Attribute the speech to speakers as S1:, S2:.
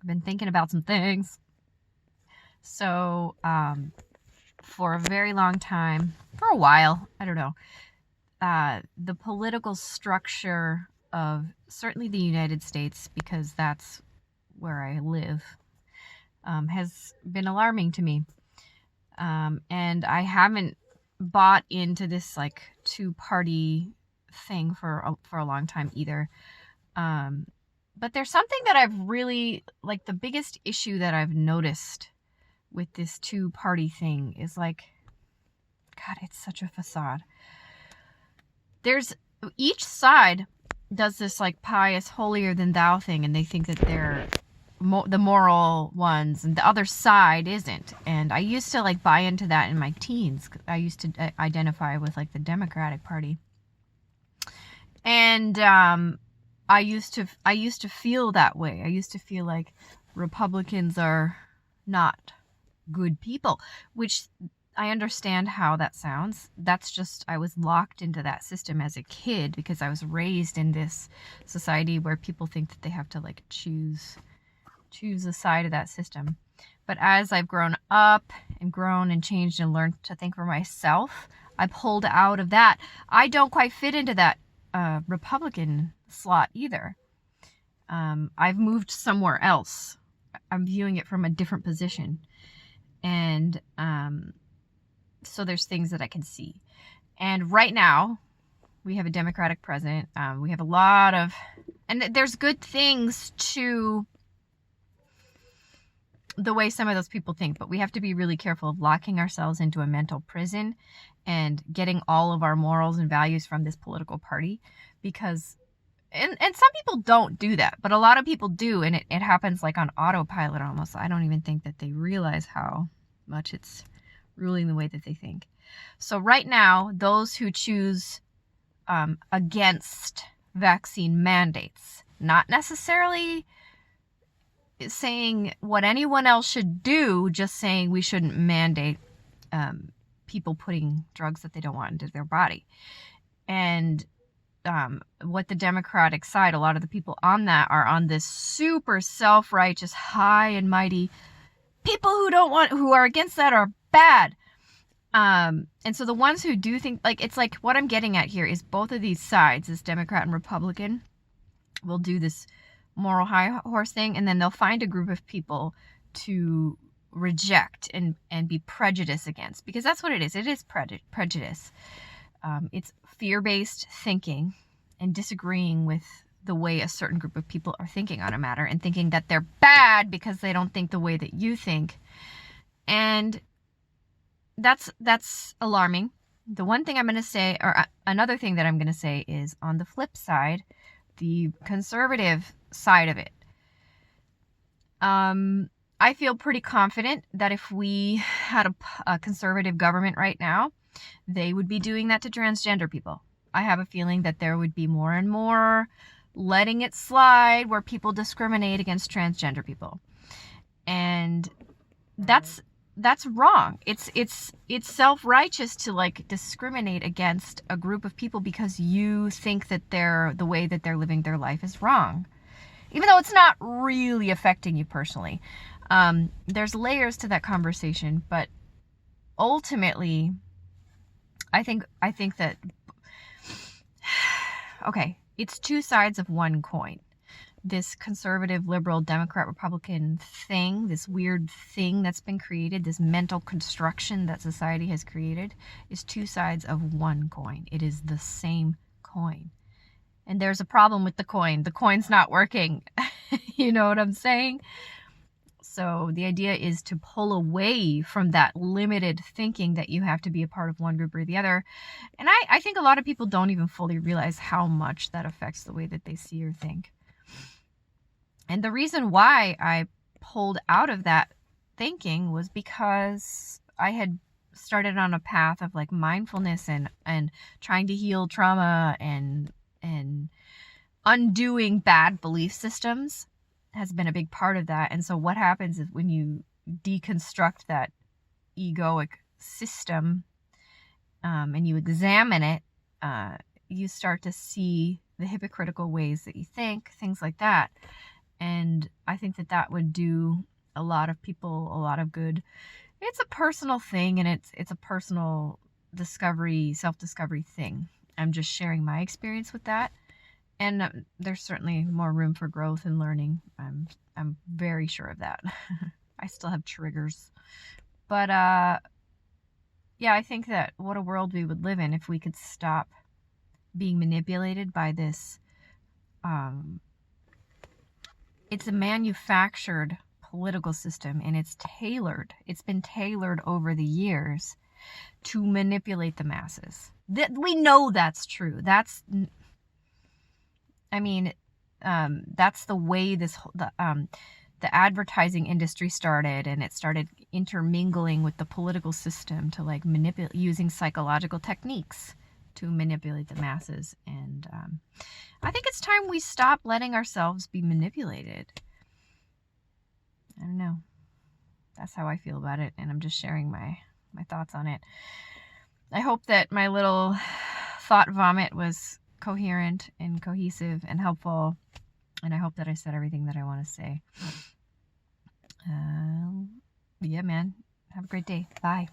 S1: I've been thinking about some things. So, for a very long time, for a while, I don't know, the political structure of certainly the United States, because that's where I live, has been alarming to me. And I haven't bought into this like two-party thing for a long time either. But there's something that I've really, like, the biggest issue that I've noticed with this two-party thing is like, God, it's such a facade. There's, each side does this like pious holier than thou thing, and they think that they're the moral ones, and the other side isn't. And I used to like buy into that in my teens. I used to identify with like the Democratic Party, and I used to feel that way. I used to feel like Republicans are not good people, which I understand how that sounds. That's just, I was locked into that system as a kid because I was raised in this society where people think that they have to like choose a side of that system. But as I've grown up and grown and changed and learned to think for myself, I pulled out of that. I don't quite fit into that Republican slot either. I've moved somewhere else. I'm viewing it from a different position. And so there's things that I can see. And right now, we have a Democratic president. We have a lot of, and there's good things to the way some of those people think, but we have to be really careful of locking ourselves into a mental prison and getting all of our morals and values from this political party, because and some people don't do that, but a lot of people do, and it happens like on autopilot almost. I don't even think that they realize how much it's ruling the way that they think. So right now, those who choose against vaccine mandates, not necessarily saying what anyone else should do, just saying we shouldn't mandate people putting drugs that they don't want into their body. And what the Democratic side, a lot of the people on that are on this super self-righteous, high and mighty, people who are against that are bad. And so the ones who do think, like, it's like what I'm getting at here is both of these sides, this Democrat and Republican, will do this moral high horse thing, and then they'll find a group of people to reject and be prejudiced against, because that's what it is. It is prejudice. It's fear-based thinking and disagreeing with the way a certain group of people are thinking on a matter and thinking that they're bad because they don't think the way that you think. And that's alarming. The one thing I'm going to say, or another thing that I'm going to say, is on the flip side, the conservative side of it. I feel pretty confident that if we had a conservative government right now, they would be doing that to transgender people. I have a feeling that there would be more and more letting it slide where people discriminate against transgender people. And that's wrong. It's self-righteous to like discriminate against a group of people because you think that the way that they're living their life is wrong, even though it's not really affecting you personally. There's layers to that conversation, but ultimately, I think that, okay, it's two sides of one coin. This conservative, liberal, Democrat, Republican thing, this weird thing that's been created, this mental construction that society has created, is two sides of one coin. It is the same coin. And there's a problem with the coin. The coin's not working. You know what I'm saying? So the idea is to pull away from that limited thinking that you have to be a part of one group or the other. And I think a lot of people don't even fully realize how much that affects the way that they see or think. And the reason why I pulled out of that thinking was because I had started on a path of like mindfulness and trying to heal trauma and undoing bad belief systems has been a big part of that. And so what happens is when you deconstruct that egoic system and you examine it, you start to see the hypocritical ways that you think, things like that. And I think that would do a lot of people a lot of good. It's a personal thing, and it's a personal discovery, self-discovery thing. I'm just sharing my experience with that, and there's certainly more room for growth and learning. I'm very sure of that. I still have triggers, but yeah, I think that what a world we would live in if we could stop being manipulated by this. It's a manufactured political system, and it's been tailored over the years to manipulate the masses. We know that's true. That's the way the advertising industry started, and it started intermingling with the political system to like manipulate, using psychological techniques to manipulate the masses. And I think it's time we stop letting ourselves be manipulated. I don't know. That's how I feel about it, and I'm just sharing my thoughts on it. I hope that my little thought vomit was coherent and cohesive and helpful, and I hope that I said everything that I want to say. Yeah, man. Have a great day. Bye.